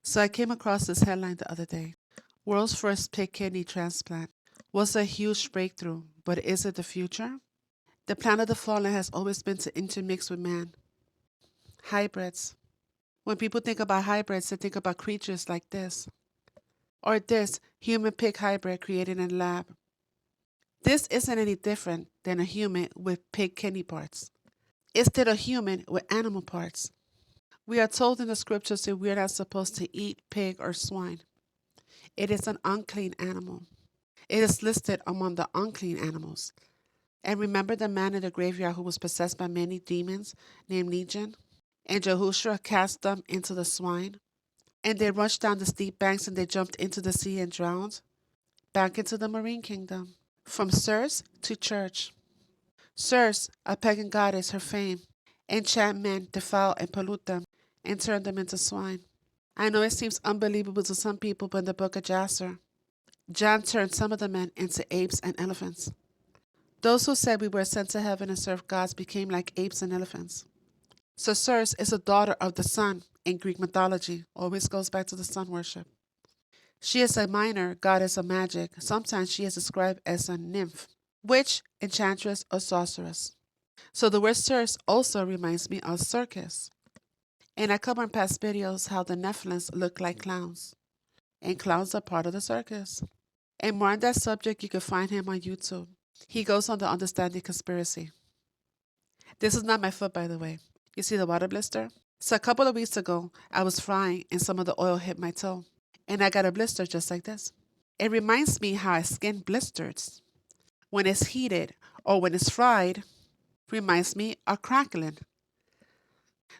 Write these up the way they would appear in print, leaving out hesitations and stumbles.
So I came across this headline the other day. World's first pig kidney transplant was a huge breakthrough, but is it the future? The plan of the fallen has always been to intermix with man. Hybrids. When people think about hybrids, they think about creatures like this. Or this human-pig hybrid created in a lab. This isn't any different than a human with pig kidney parts. Instead of human with animal parts. We are told in the scriptures that we are not supposed to eat pig or swine. It is an unclean animal. It is listed among the unclean animals. And remember the man in the graveyard who was possessed by many demons named Legion? And Jehoshua cast them into the swine. And they rushed down the steep banks and they jumped into the sea and drowned. Back into the marine kingdom. From Circe to church. Circe, a pagan goddess, her fame. Enchant men, defile and pollute them, and turn them into swine. I know it seems unbelievable to some people, but in the book of Jasher, John turned some of the men into apes and elephants. Those who said we were sent to heaven and served gods became like apes and elephants. So Circe is a daughter of the sun in Greek mythology. Always goes back to the sun worship. She is a minor goddess of magic. Sometimes she is described as a nymph, witch, enchantress, or sorceress. So the word Circe also reminds me of circus. And I covered in past videos how the Nephilims look like clowns. And clowns are part of the circus. And more on that subject, you can find him on YouTube. He goes on the Understanding Conspiracy. This is not my foot, by the way. You see the water blister? So a couple of weeks ago, I was frying and some of the oil hit my toe. And I got a blister just like this. It reminds me how skin blisters when it's heated or when it's fried. Reminds me of crackling.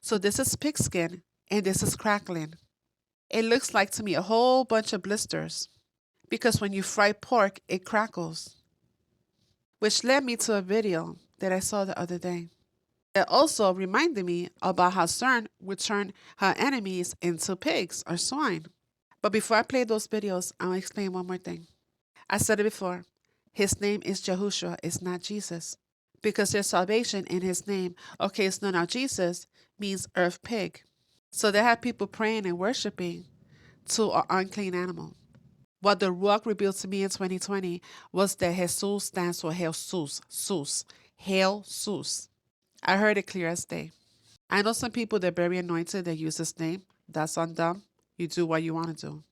So this is pig skin and this is crackling. It looks like to me a whole bunch of blisters because when you fry pork, it crackles. Which led me to a video that I saw the other day. It also reminded me about how CERN would turn her enemies into pigs or swine. But before I play those videos, I'll explain one more thing. I said it before. His name is Jehoshua, it's not Jesus. Because there's salvation in his name. Okay, so now Jesus means earth pig. So they had people praying and worshiping to an unclean animal. What the Ruach revealed to me in 2020 was that Jesus stands for Hail Sus. Hail Sus. I heard it clear as day. I know some people that are very anointed that use this name. That's on them. You do what you want to do.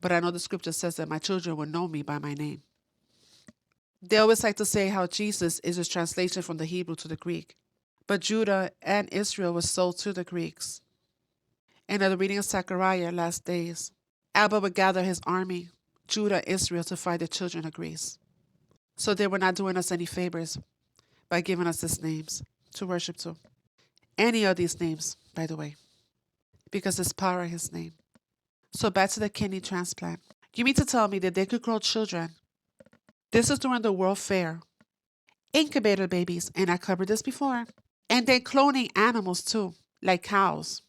But I know the scripture says that my children will know me by my name. They always like to say how Jesus is a translation from the Hebrew to the Greek. But Judah and Israel were sold to the Greeks. And at the reading of Zechariah last days, Abba would gather his army, Judah, Israel, to fight the children of Greece. So they were not doing us any favors by giving us these names to worship to. Any of these names, by the way, because there's power in his name. So back to the kidney transplant. You mean to tell me that they could grow children? This is during the World Fair. Incubator babies, and I covered this before. And they're cloning animals too, like cows.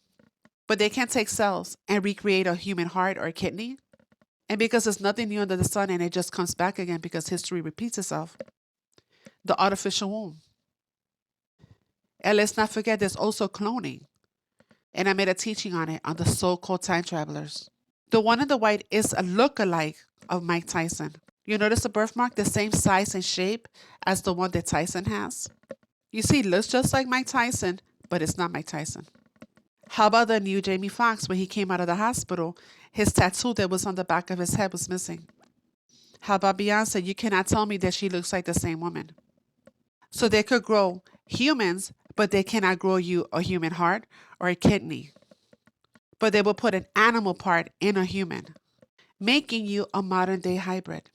But they can't take cells and recreate a human heart or a kidney. And because there's nothing new under the sun and it just comes back again because history repeats itself. The artificial womb. And let's not forget there's also cloning. And I made a teaching on it on the so-called time travelers. The one in the white is a look-alike of Mike Tyson. You notice the birthmark, the same size and shape as the one that Tyson has? You see, it looks just like Mike Tyson, but it's not Mike Tyson. How about the new Jamie Foxx when he came out of the hospital? His tattoo that was on the back of his head was missing. How about Beyonce? You cannot tell me that she looks like the same woman. So they could grow humans, but they cannot grow you a human heart or a kidney. But they will put an animal part in a human, making you a modern day hybrid.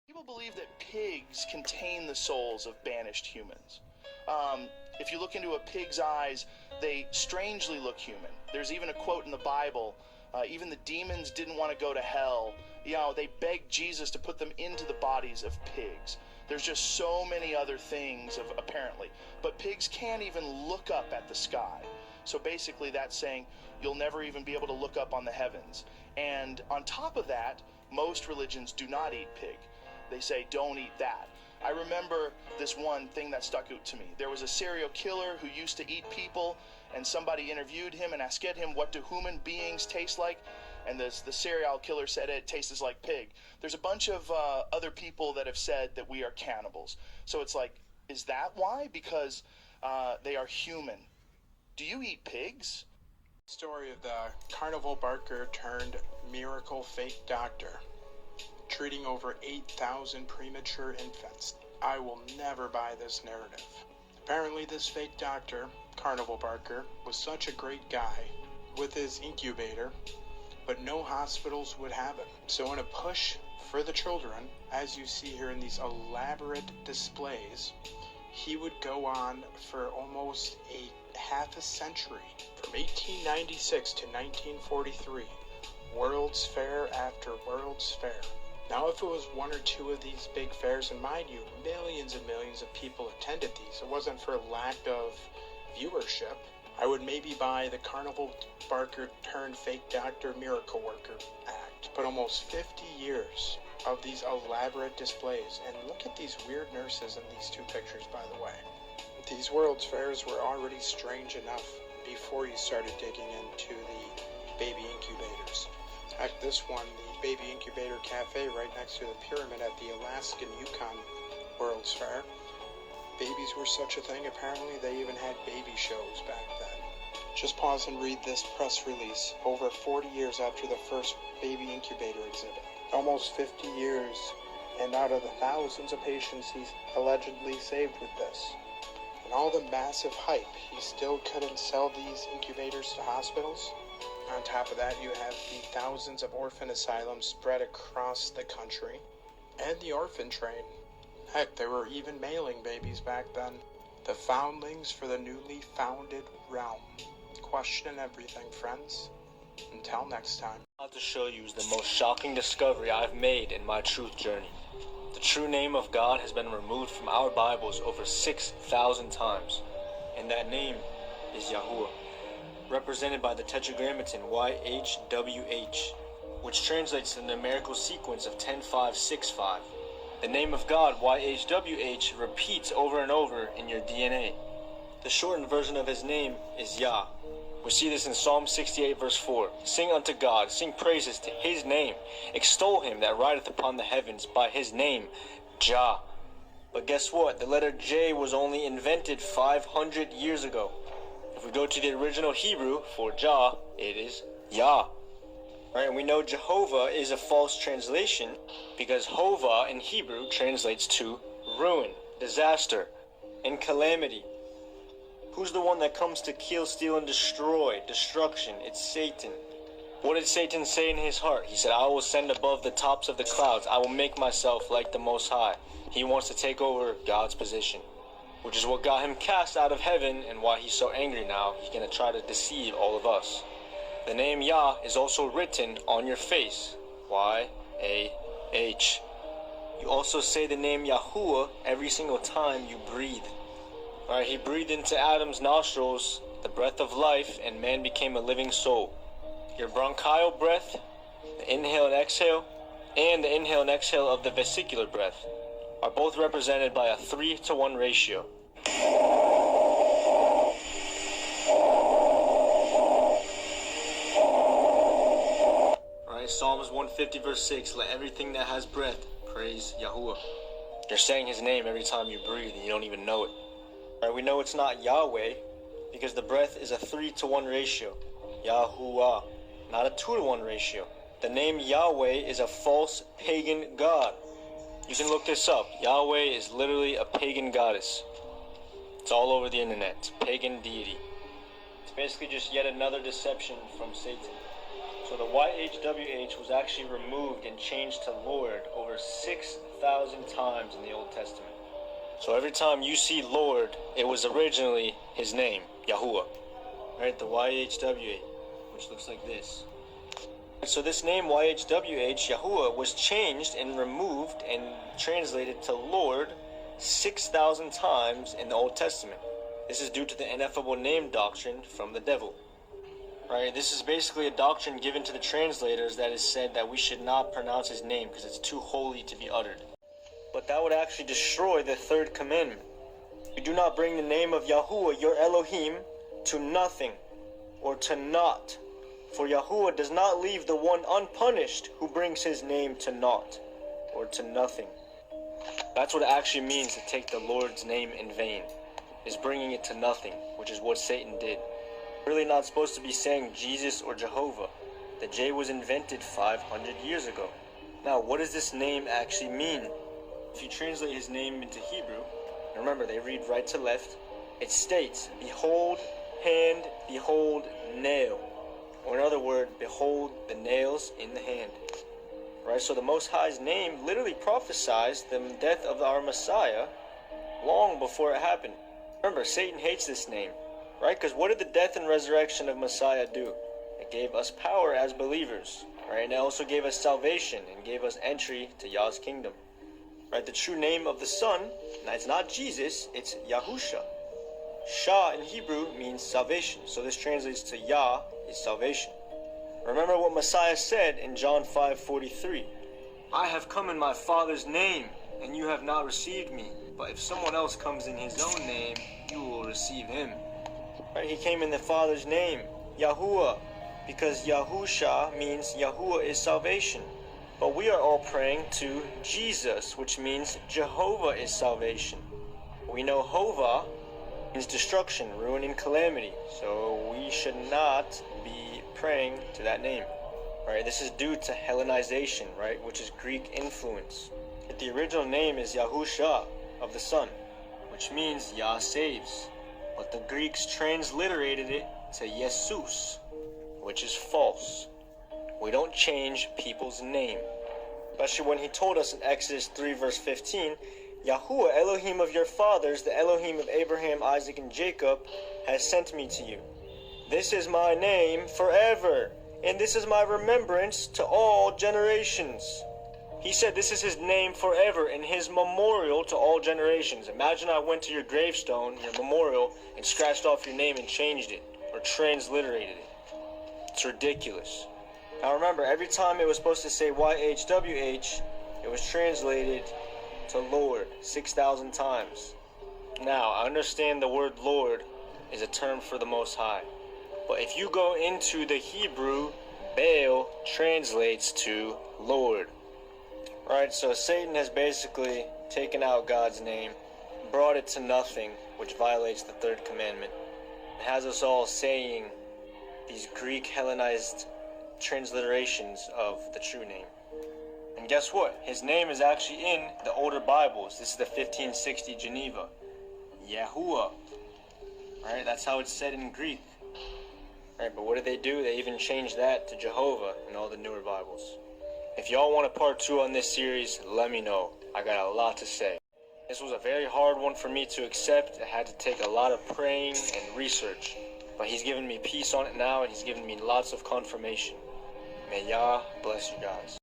People believe that pigs contain the souls of banished humans. If you look into a pig's eyes, they strangely look human. There's even a quote in the Bible, even the demons didn't want to go to hell. You know, they begged Jesus to put them into the bodies of pigs. There's just so many other things, apparently. But pigs can't even look up at the sky. So basically that's saying you'll never even be able to look up on the heavens. And on top of that, most religions do not eat pig. They say don't eat that. I remember this one thing that stuck out to me. There was a serial killer who used to eat people, and somebody interviewed him and asked him, what do human beings taste like? And the serial killer said it tastes like pig. There's a bunch of other people that have said that we are cannibals. So it's like, is that why? Because they are human. Do you eat pigs? Story of the carnival barker turned miracle fake doctor, treating over 8,000 premature infants. I will never buy this narrative. Apparently this fake doctor, Carnival Barker, was such a great guy with his incubator, but no hospitals would have him. So in a push for the children, as you see here in these elaborate displays, he would go on for almost a half a century, from 1896 to 1943, World's Fair after World's Fair. Now, if it was one or two of these big fairs, and mind you, millions and millions of people attended these, it wasn't for lack of viewership, I would maybe buy the Carnival Barker turned fake doctor miracle worker act. But almost 50 years of these elaborate displays, and look at these weird nurses in these two pictures, by the way. These World's Fairs were already strange enough before you started digging into the baby incubators. Heck, this one, the Baby Incubator Cafe right next to the pyramid at the Alaskan Yukon World's Fair. Babies were such a thing, apparently they even had baby shows back then. Just pause and read this press release over 40 years after the first baby incubator exhibit. Almost 50 years, and out of the thousands of patients he's allegedly saved with this, and all the massive hype, he still couldn't sell these incubators to hospitals. On top of that, you have the thousands of orphan asylums spread across the country, and the orphan train. Heck, they were even mailing babies back then. The foundlings for the newly founded realm. Question everything, friends. Until next time. What I'm about to show you is the most shocking discovery I've made in my truth journey. The true name of God has been removed from our Bibles over 6,000 times, and that name is Yahuwah, represented by the Tetragrammaton YHWH, which translates to the numerical sequence of 10565. The name of God, YHWH, repeats over and over in your DNA. The shortened version of his name is Yah. We see this in Psalm 68 verse 4. Sing unto God, sing praises to his name. Extol him that rideth upon the heavens by his name, Jah. But guess what? The letter J was only invented 500 years ago. If we go to the original Hebrew for Jah, it is Yah. Right, and we know Jehovah is a false translation because Hova in Hebrew translates to ruin, disaster, and calamity. Who's the one that comes to kill, steal, and destroy? Destruction. It's Satan. What did Satan say in his heart? He said, I will ascend above the tops of the clouds. I will make myself like the Most High. He wants to take over God's position, which is what got him cast out of heaven and why he's so angry now. He's going to try to deceive all of us. The name Yah is also written on your face. Y-A-H. You also say the name Yahuwah every single time you breathe. Alright, he breathed into Adam's nostrils the breath of life, and man became a living soul. Your bronchial breath, the inhale and exhale, and the inhale and exhale of the vesicular breath are both represented by a 3-to-1 ratio. Alright, Psalms 150 verse 6, let everything that has breath praise Yahuwah. You're saying his name every time you breathe and you don't even know it. Alright, we know it's not Yahweh because the breath is a 3-to-1 ratio. Yahuwah, not a 2-to-1 ratio. The name Yahweh is a false pagan god. You can look this up. Yahweh is literally a pagan goddess. It's all over the internet. It's a pagan deity. It's basically just yet another deception from Satan. So the YHWH was actually removed and changed to Lord over 6,000 times in the Old Testament. So every time you see Lord, it was originally his name, Yahuwah. Right, the YHWH, which looks like this. So this name YHWH, Yahuwah, was changed and removed and translated to Lord 6,000 times in the Old Testament. This is due to the ineffable name doctrine from the devil. Right, this is basically a doctrine given to the translators that is said that we should not pronounce his name because it's too holy to be uttered. but that would actually destroy the third commandment. You do not bring the name of Yahuwah, your Elohim, to nothing or to naught. For Yahuwah does not leave the one unpunished who brings his name to naught or to nothing. That's what it actually means to take the Lord's name in vain, is bringing it to nothing, which is what Satan did. Really not supposed to be saying Jesus or Jehovah. The J was invented 500 years ago. Now, what does this name actually mean? If you translate his name into Hebrew, remember they read right to left, it states, behold, hand, behold, nail. Or in other words, behold the nails in the hand. Right, so the Most High's name literally prophesies the death of our Messiah long before it happened. Remember, Satan hates this name, right? Because what did the death and resurrection of Messiah do? It gave us power as believers, right? And it also gave us salvation and gave us entry to Yah's kingdom. Right, the true name of the Son, now it's not Jesus, it's Yahusha. Shah in Hebrew means salvation, so this translates to Yah is salvation. Remember what Messiah said in John 5:43. I have come in my Father's name, and you have not received me. But if someone else comes in his own name, you will receive him. Right, he came in the Father's name, Yahuwah, because Yahusha means Yahuwah is salvation. But we are all praying to Jesus, which means Jehovah is salvation. We know Hova means destruction, ruin, and calamity. So we should not be praying to that name. Right? This is due to Hellenization, right? Which is Greek influence. But the original name is Yahusha of the Son, which means Yah saves. But the Greeks transliterated it to Jesus, which is false. We don't change people's name. Especially when he told us in Exodus 3 verse 15, Yahuwah, Elohim of your fathers, the Elohim of Abraham, Isaac, and Jacob, has sent me to you. This is my name forever, and this is my remembrance to all generations. He said this is his name forever and his memorial to all generations. Imagine I went to your gravestone, your memorial, and scratched off your name and changed it, or transliterated it. It's ridiculous. Now remember, every time it was supposed to say YHWH, it was translated to Lord 6,000 times. Now, I understand the word Lord is a term for the Most High. But if you go into the Hebrew, Baal translates to Lord. Right, so Satan has basically taken out God's name, brought it to nothing, which violates the third commandment. It has us all saying these Greek Hellenized transliterations of the true name. And guess what? His name is actually in the older Bibles. This is the 1560 Geneva. Yahuwah. Right? That's how it's said in Greek. Right, but what did they do? They even changed that to Jehovah in all the newer Bibles. If y'all want a part 2 on this series, let me know. I got a lot to say. This was a very hard one for me to accept. I had to take a lot of praying and research. But he's given me peace on it now, and he's given me lots of confirmation. May Yah bless you guys.